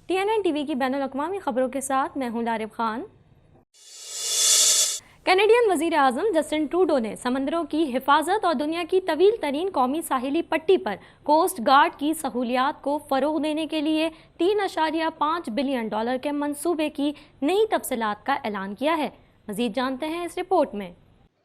TNN T V کی بین الاقوامی خبروں کے ساتھ میں ہوں لارب خان۔ کینیڈین وزیر اعظم جسٹن ٹروڈو نے سمندروں کی حفاظت اور دنیا کی طویل ترین قومی ساحلی پٹی پر کوسٹ گارڈ کی سہولیات کو فروغ دینے کے لیے $3.5 بلین کے منصوبے کی نئی تفصیلات کا اعلان کیا ہے۔ مزید جانتے ہیں اس رپورٹ میں۔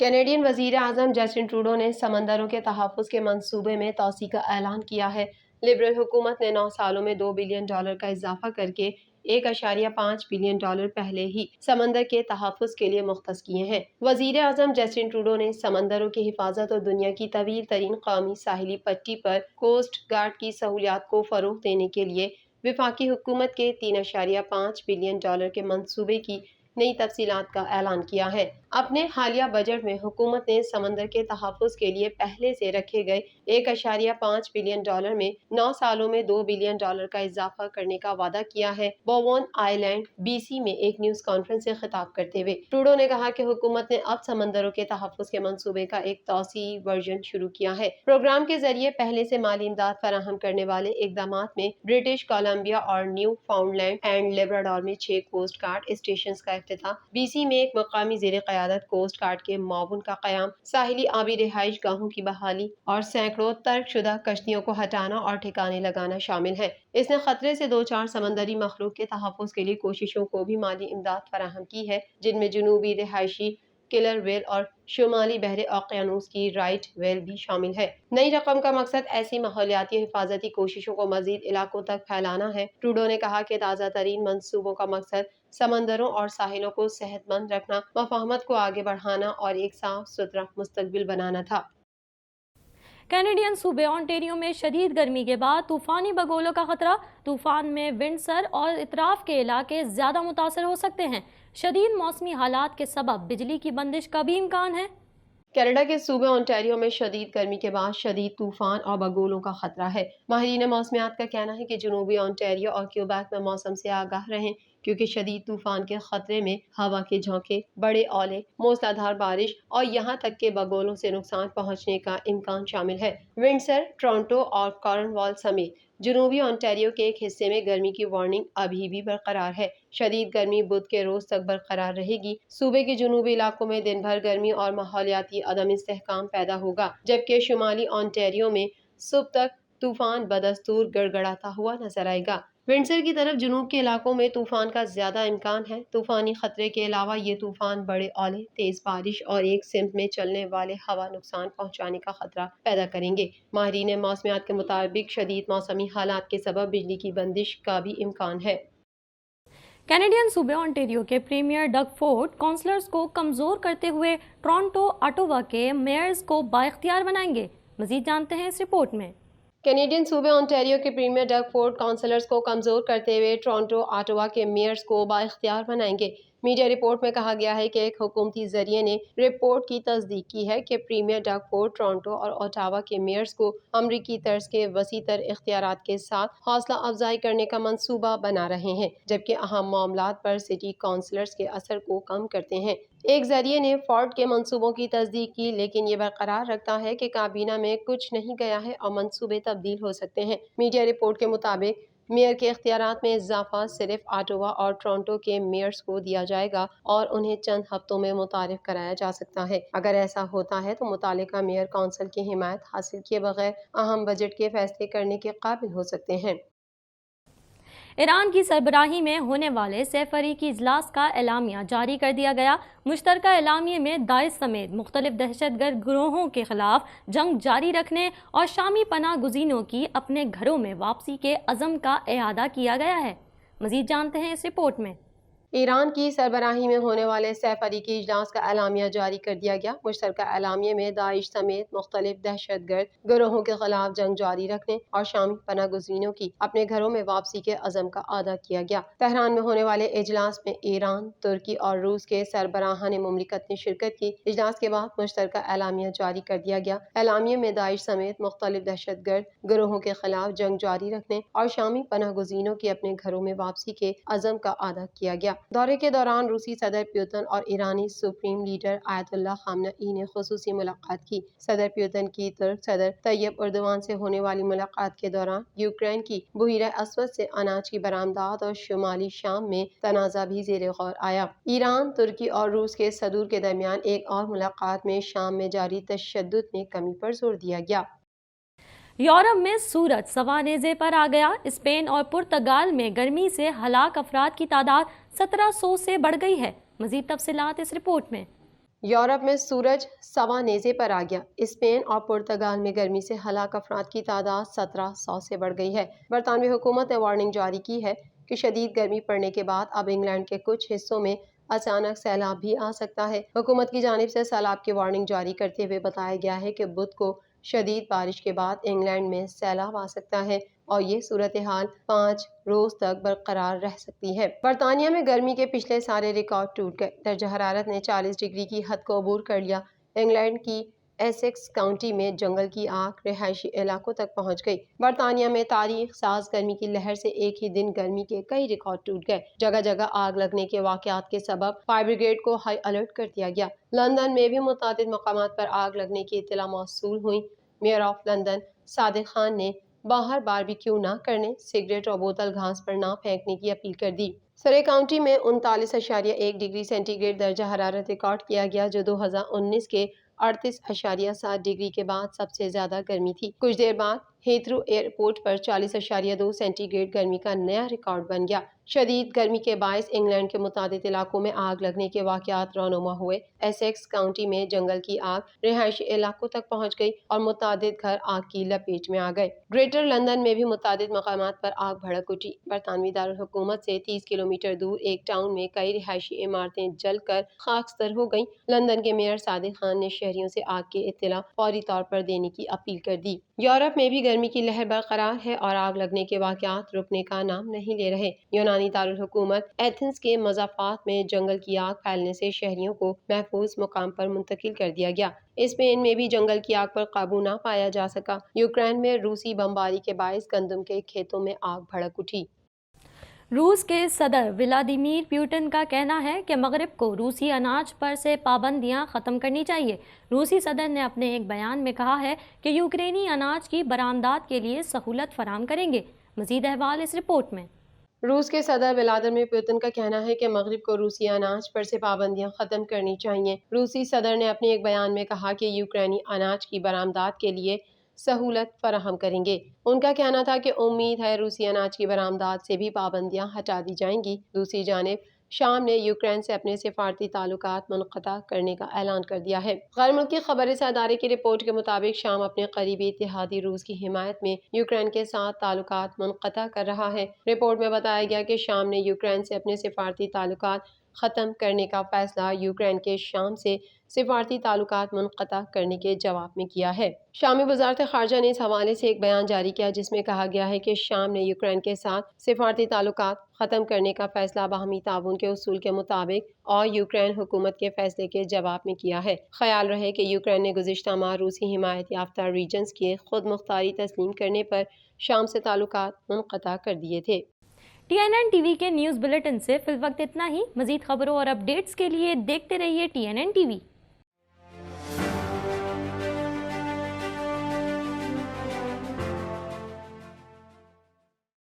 کینیڈین وزیر اعظم جسٹن ٹروڈو نے سمندروں کے تحفظ کے منصوبے میں توسیع کا اعلان کیا ہے۔ لبرل حکومت نے 9 سالوں میں $2 بلین کا اضافہ کر کے $1.5 بلین پہلے ہی سمندر کے تحفظ کے لیے مختص کیے ہیں۔ وزیر اعظم جسٹن ٹروڈو نے سمندروں کی حفاظت اور دنیا کی طویل ترین قومی ساحلی پٹی پر کوسٹ گارڈ کی سہولیات کو فروغ دینے کے لیے وفاقی حکومت کے $3.5 بلین کے منصوبے کی نئی تفصیلات کا اعلان کیا ہے۔ اپنے حالیہ بجٹ میں حکومت نے سمندر کے تحفظ کے لیے پہلے سے رکھے گئے $1.5 بلین میں 9 سالوں میں $2 بلین کا اضافہ کرنے کا وعدہ کیا ہے۔ بوون آئی لینڈ BC میں ایک نیوز کانفرنس سے خطاب کرتے ہوئے ٹروڈو نے کہا کہ حکومت نے اب سمندروں کے تحفظ کے منصوبے کا ایک توسیعی ورژن شروع کیا ہے۔ پروگرام کے ذریعے پہلے سے مالی امداد فراہم کرنے والے اقدامات میں برٹش کولمبیا اور Newfoundland and Labrador میں 6 کوسٹ گارڈ اسٹیشنز کا افتتاح، BC میں ایک مقامی زیر قیادت کوسٹ گارڈ کے معاون کا قیام، ساحلی آبی رہائش گاہوں کی بحالی اور سینکڑوں ترک شدہ کشتیوں کو ہٹانا اور ٹھکانے لگانا شامل ہے۔ اس نے خطرے سے دوچار سمندری مخلوق کے تحفظ کے لیے کوششوں کو بھی مالی امداد فراہم کی ہے، جن میں جنوبی رہائشی کلر ویل اور شمالی بحر اوقیانوس کی رائٹ ویل بھی شامل ہے۔ نئی رقم کا مقصد ایسی ماحولیاتی اور حفاظتی کوششوں کو مزید علاقوں تک پھیلانا ہے۔ ٹروڈو نے کہا کہ تازہ ترین منصوبوں کا مقصد سمندروں اور ساحلوں کو صحت مند رکھنا، مفاہمت کو آگے بڑھانا اور ایک صاف ستھرا مستقبل بنانا تھا۔ کینیڈین صوبے اونٹیریو میں شدید گرمی کے بعد طوفانی بگولوں کا خطرہ۔ طوفان میں ونڈسر اور اطراف کے علاقے زیادہ متاثر ہو سکتے ہیں۔ شدید موسمی حالات کے سبب بجلی کی بندش کا بھی امکان ہے۔ کینیڈا کے صوبے اونٹاریو میں شدید گرمی کے بعد شدید طوفان اور بگولوں کا خطرہ ہے۔ ماہرین موسمیات کا کہنا ہے کہ جنوبی اونٹاریو اور کیوبیک میں موسم سے آگاہ رہیں، کیونکہ شدید طوفان کے خطرے میں ہوا کے جھونکے، بڑے اولے، موسلادھار بارش اور یہاں تک کہ بگولوں سے نقصان پہنچنے کا امکان شامل ہے۔ ونڈسر، ٹورنٹو اور کارنوال سمیت جنوبی اونٹاریو کے ایک حصے میں گرمی کی وارننگ ابھی بھی برقرار ہے۔ شدید گرمی بدھ کے روز تک برقرار رہے گی۔ صوبے کے جنوبی علاقوں میں دن بھر گرمی اور ماحولیاتی عدم استحکام پیدا ہوگا، جبکہ شمالی اونٹاریو میں صبح تک طوفان بدستور گڑگڑاتا ہوا نظر آئے گا۔ ونڈسر کی طرف جنوب کے علاقوں میں طوفان کا زیادہ امکان ہے۔ طوفانی خطرے کے علاوہ یہ طوفان بڑے اولے، تیز بارش اور ایک سمت میں چلنے والے ہوا نقصان پہنچانے کا خطرہ پیدا کریں گے۔ ماہرین موسمیات کے مطابق شدید موسمی حالات کے سبب بجلی کی بندش کا بھی امکان ہے۔ کینیڈین صوبے اونٹیریو کے پریمیئر ڈگ فورڈ کونسلرز کو کمزور کرتے ہوئے ٹورنٹو آٹووا کے میئرز کو بااختیار بنائیں گے۔ مزید جانتے ہیں اس رپورٹ میں۔ کینیڈین صوبے اونٹاریو کے پریمیئر ڈگ فورڈ کونسلرز کو کمزور کرتے ہوئے ٹورنٹو آٹووا کے میئرز کو بااختیار بنائیں گے۔ میڈیا رپورٹ میں کہا گیا ہے کہ ایک حکومتی ذریعے نے رپورٹ کی تصدیق کی ہے کہ پریمیئر ڈگ فورڈ ٹورنٹو اور اوٹاوا کے میئرز کو امریکی طرز کے وسیع تر اختیارات کے ساتھ حوصلہ افزائی کرنے کا منصوبہ بنا رہے ہیں، جبکہ اہم معاملات پر سٹی کونسلرز کے اثر کو کم کرتے ہیں۔ ایک ذریعے نے فورڈ کے منصوبوں کی تصدیق کی، لیکن یہ برقرار رکھتا ہے کہ کابینہ میں کچھ نہیں گیا ہے اور منصوبے تبدیل ہو سکتے ہیں۔ میڈیا رپورٹ کے مطابق میئر کے اختیارات میں اضافہ صرف آٹووا اور ٹورنٹو کے میئرز کو دیا جائے گا اور انہیں چند ہفتوں میں متعارف کرایا جا سکتا ہے۔ اگر ایسا ہوتا ہے تو متعلقہ میئر کونسل کی حمایت حاصل کیے بغیر اہم بجٹ کے فیصلے کرنے کے قابل ہو سکتے ہیں۔ ایران کی سربراہی میں ہونے والے سہ فریقی اجلاس کا اعلامیہ جاری کر دیا گیا۔ مشترکہ اعلامیے میں داعش سمیت مختلف دہشت گرد گروہوں کے خلاف جنگ جاری رکھنے اور شامی پناہ گزینوں کی اپنے گھروں میں واپسی کے عزم کا اعادہ کیا گیا ہے۔ مزید جانتے ہیں اس رپورٹ میں۔ ایران کی سربراہی میں ہونے والے سہ فریقی اجلاس کا اعلامیہ جاری کر دیا گیا۔ مشترکہ اعلامیے میں داعش سمیت مختلف دہشت گرد گروہوں کے خلاف جنگ جاری رکھنے اور شامی پناہ گزینوں کی اپنے گھروں میں واپسی کے عزم کا اعادہ کیا گیا۔ تہران میں ہونے والے اجلاس میں ایران، ترکی اور روس کے سربراہان مملکت نے شرکت کی۔ اجلاس کے بعد مشترکہ اعلامیہ جاری کر دیا گیا۔ اعلامیے میں داعش سمیت مختلف دہشت گرد گروہوں کے خلاف جنگ جاری رکھنے اور شامی پناہ گزینوں کی اپنے گھروں میں واپسی کے عزم کا اعادہ کیا گیا۔ دورے کے دوران روسی صدر پیوتن اور ایرانی سپریم لیڈر آیت اللہ خامنئی نے خصوصی ملاقات کی۔ صدر پیوتن کی ترک صدر طیب اردوان سے ہونے والی ملاقات کے دوران یوکرین کی بحیرہ اسود سے اناج کی برآمدات اور شمالی شام میں تنازع بھی زیر غور آیا۔ ایران، ترکی اور روس کے صدور کے درمیان ایک اور ملاقات میں شام میں جاری تشدد میں کمی پر زور دیا گیا۔ یورپ میں سورج سوانیزے پر آ گیا۔ اسپین اور پرتگال میں گرمی سے ہلاک افراد کی تعداد 1700 سے بڑھ گئی ہے۔ مزید تفصیلات اس رپورٹ میں۔ یورپ میں سورج سوانیزے پر آ گیا۔ اسپین اور پرتگال میں گرمی سے ہلاک افراد کی تعداد 1700 سے بڑھ گئی ہے۔ برطانوی حکومت نے وارننگ جاری کی ہے کہ شدید گرمی پڑنے کے بعد اب انگلینڈ کے کچھ حصوں میں اچانک سیلاب بھی آ سکتا ہے۔ حکومت کی جانب سے سیلاب کی وارننگ جاری کرتے ہوئے بتایا گیا ہے کہ بدھ کو شدید بارش کے بعد انگلینڈ میں سیلاب آ سکتا ہے اور یہ صورتحال 5 روز تک برقرار رہ سکتی ہے۔ برطانیہ میں گرمی کے پچھلے سارے ریکارڈ ٹوٹ گئے۔ درجہ حرارت نے 40 ڈگری کی حد کو عبور کر لیا۔ انگلینڈ کی ایسیکس کاؤنٹی میں جنگل کی آگ رہائشی علاقوں تک پہنچ گئی۔ برطانیہ میں تاریخ ساز گرمی کی لہر سے ایک ہی دن گرمی کے کئی ریکارڈ ٹوٹ گئے۔ جگہ جگہ آگ لگنے کے واقعات کے سبب فائر بریگیڈ کو ہائی الرٹ کر دیا گیا۔ لندن میں بھی متعدد مقامات پر آگ لگنے کی اطلاع موصول ہوئی۔ Measure of London Sadiq Khan نے باہر باربیکیو نہ کرنے، سگریٹ اور بوتل گھاس پر نہ پھینکنے کی اپیل کر دی۔ سرے کاؤنٹی میں 39.1 ڈگری سینٹی گریڈ درجہ حرارت ریکارڈ کیا گیا، جو 2019 کے 38.7 ڈگری کے بعد سب سے زیادہ گرمی تھی۔ کچھ دیر بعد ہیتھرو ایئرپورٹ پر 40.2 سینٹی گریڈ گرمی کا نیا ریکارڈ بن گیا۔ شدید گرمی کے باعث انگلینڈ کے متعدد علاقوں میں آگ لگنے کے واقعات رونما ہوئے۔ ایسیکس کاؤنٹی میں جنگل کی آگ رہائشی علاقوں تک پہنچ گئی اور متعدد گھر آگ کی لپیٹ میں آ گئے۔ گریٹر لندن میں بھی متعدد مقامات پر آگ بھڑک اٹھی۔ برطانوی دارالحکومت سے 30 کلومیٹر دور ایک ٹاؤن میں کئی رہائشی عمارتیں جل کر خاکستر ہو گئیں۔ لندن کے میئر صادق خان نے شہریوں سے آگ کی اطلاع فوری طور پر دینے کی اپیل کر دی۔ یورپ میں بھی گرمی کی لہر برقرار ہے اور آگ لگنے کے واقعات رکنے کا نام نہیں لے رہے۔ یونانی دارالحکومت ایتھنز کے مضافات میں جنگل کی آگ پھیلنے سے شہریوں کو محفوظ مقام پر منتقل کر دیا گیا۔ اسپین میں بھی جنگل کی آگ پر قابو نہ پایا جا سکا۔ یوکرین میں روسی بمباری کے باعث گندم کے کھیتوں میں آگ بھڑک اٹھی۔ روس کے صدر ولادیمیر پیوٹن کا کہنا ہے کہ مغرب کو روسی اناج پر سے پابندیاں ختم کرنی چاہیے۔ روسی صدر نے اپنے ایک بیان میں کہا ہے کہ یوکرینی اناج کی برآمدات کے لیے سہولت فراہم کریں گے۔ مزید احوال اس رپورٹ میں۔ روس کے صدر ولادیمیر پوتن کا کہنا ہے کہ مغرب کو روسی اناج پر سے پابندیاں ختم کرنی چاہیے۔ روسی صدر نے اپنے ایک بیان میں کہا کہ یوکرینی اناج کی برآمدات کے لیے سہولت فراہم کریں گے۔ ان کا کہنا تھا کہ امید ہے روسی اناج کی برآمدات سے بھی پابندیاں ہٹا دی جائیں گی۔ دوسری جانب شام نے یوکرین سے اپنے سفارتی تعلقات منقطع کرنے کا اعلان کر دیا ہے۔ غیر ملکی خبر رساں ادارے کی رپورٹ کے مطابق شام اپنے قریبی اتحادی روس کی حمایت میں یوکرین کے ساتھ تعلقات منقطع کر رہا ہے۔ رپورٹ میں بتایا گیا کہ شام نے یوکرین سے اپنے سفارتی تعلقات ختم کرنے کا فیصلہ یوکرین کے شام سے سفارتی تعلقات منقطع کرنے کے جواب میں کیا ہے۔ شامی وزارت خارجہ نے اس حوالے سے ایک بیان جاری کیا جس میں کہا گیا ہے کہ شام نے یوکرین کے ساتھ سفارتی تعلقات ختم کرنے کا فیصلہ باہمی تعاون کے اصول کے مطابق اور یوکرین حکومت کے فیصلے کے جواب میں کیا ہے۔ خیال رہے کہ یوکرین نے گزشتہ ماہ روسی حمایت یافتہ ریجنز کی خود مختاری تسلیم کرنے پر شام سے تعلقات منقطع کر دیے تھے۔ TNN TV کے نیوز بلیٹن سے فی الوقت اتنا ہی۔ مزید خبروں اور اپڈیٹس کے لیے دیکھتے رہیے TNN TV۔